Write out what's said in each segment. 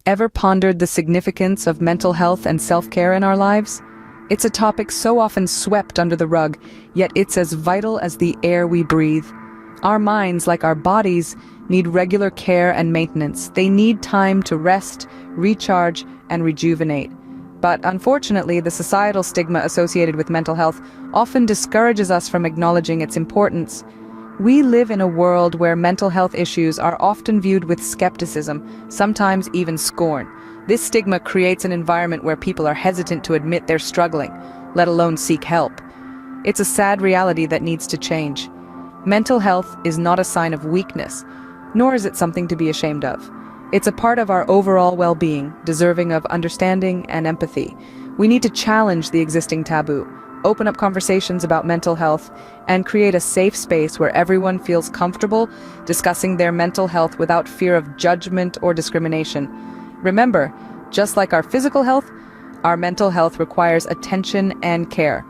Ever pondered the significance of mental health and self-care in our lives? It's a topic so often swept under the rug, yet it's as vital as the air we breathe. Our minds, like our bodies, need regular care and maintenance. They need time to rest, recharge, and rejuvenate. But unfortunately, the societal stigma associated with mental health often discourages us from acknowledging its importance. We live in a world where mental health issues are often viewed with skepticism, sometimes even scorn. This stigma creates an environment where people are hesitant to admit they're struggling, let alone seek help. It's a sad reality that needs to change. Mental health is not a sign of weakness, nor is it something to be ashamed of. It's a part of our overall well-being, deserving of understanding and empathy. We need to challenge the existing taboo, open up conversations about mental health, and create a safe space where everyone feels comfortable discussing their mental health without fear of judgment or discrimination. Remember, just like our physical health, our mental health requires attention and care.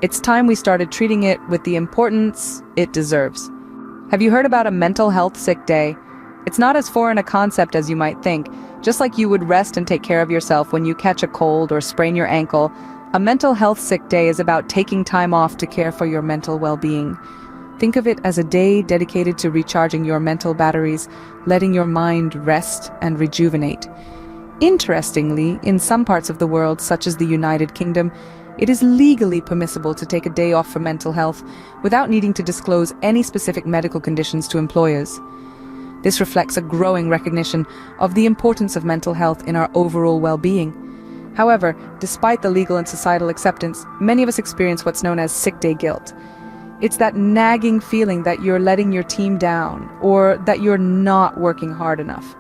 It's time we started treating it with the importance it deserves. Have you heard about a mental health sick day? It's not as foreign a concept as you might think. Just like you would rest and take care of yourself when you catch a cold or sprain your ankle, a mental health sick day is about taking time off to care for your mental well-being. Think of it as a day dedicated to recharging your mental batteries, letting your mind rest and rejuvenate. Interestingly, in some parts of the world, such as the United Kingdom, it is legally permissible to take a day off for mental health without needing to disclose any specific medical conditions to employers. This reflects a growing recognition of the importance of mental health in our overall well-being. However, despite the legal and societal acceptance, many of us experience what's known as sick day guilt. It's that nagging feeling that you're letting your team down or that you're not working hard enough.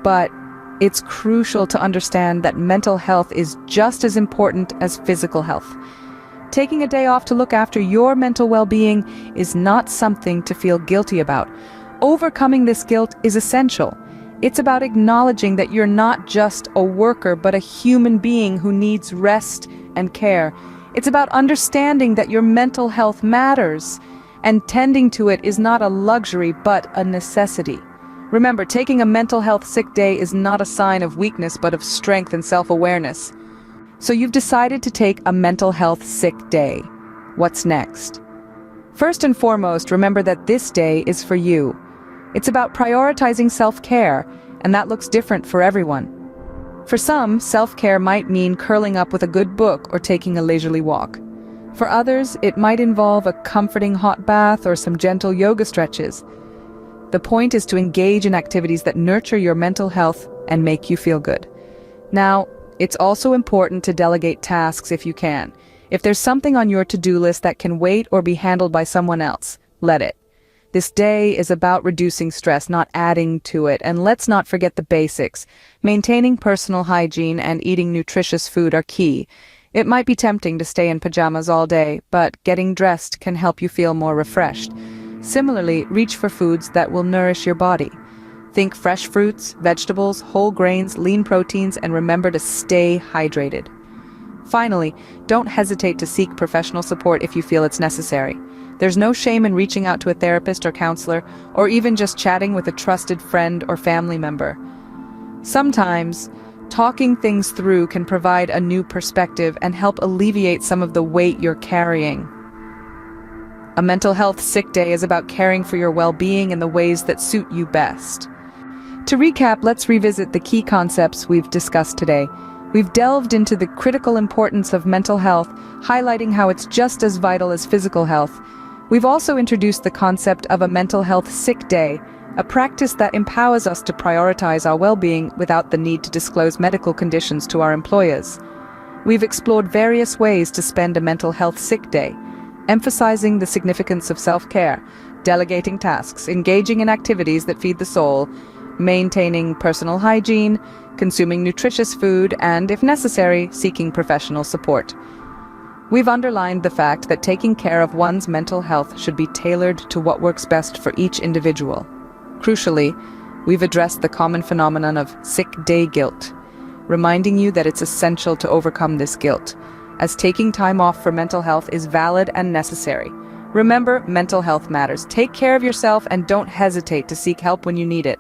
But it's crucial to understand that mental health is just as important as physical health. Taking a day off to look after your mental well-being is not something to feel guilty about. Overcoming this guilt is essential. It's about acknowledging that you're not just a worker, but a human being who needs rest and care. It's about understanding that your mental health matters, and tending to it is not a luxury, but a necessity. Remember, taking a mental health sick day is not a sign of weakness, but of strength and self-awareness. So you've decided to take a mental health sick day. What's next? First and foremost, remember that this day is for you. It's about prioritizing self-care, and that looks different for everyone. For some, self-care might mean curling up with a good book or taking a leisurely walk. For others, it might involve a comforting hot bath or some gentle yoga stretches. The point is to engage in activities that nurture your mental health and make you feel good. Now, it's also important to delegate tasks if you can. If there's something on your to-do list that can wait or be handled by someone else, let it. This day is about reducing stress, not adding to it, and let's not forget the basics. Maintaining personal hygiene and eating nutritious food are key. It might be tempting to stay in pajamas all day, but getting dressed can help you feel more refreshed. Similarly, reach for foods that will nourish your body. Think fresh fruits, vegetables, whole grains, lean proteins, and remember to stay hydrated. Finally, don't hesitate to seek professional support if you feel it's necessary. There's no shame in reaching out to a therapist or counselor, or even just chatting with a trusted friend or family member. Sometimes, talking things through can provide a new perspective and help alleviate some of the weight you're carrying. A mental health sick day is about caring for your well-being in the ways that suit you best. To recap, let's revisit the key concepts we've discussed today. We've delved into the critical importance of mental health, highlighting how it's just as vital as physical health. We've also introduced the concept of a mental health sick day, a practice that empowers us to prioritize our well-being without the need to disclose medical conditions to our employers. We've explored various ways to spend a mental health sick day, emphasizing the significance of self-care, delegating tasks, engaging in activities that feed the soul, maintaining personal hygiene, consuming nutritious food, and, if necessary, seeking professional support. We've underlined the fact that taking care of one's mental health should be tailored to what works best for each individual. Crucially, we've addressed the common phenomenon of sick day guilt, reminding you that it's essential to overcome this guilt, as taking time off for mental health is valid and necessary. Remember, mental health matters. Take care of yourself and don't hesitate to seek help when you need it.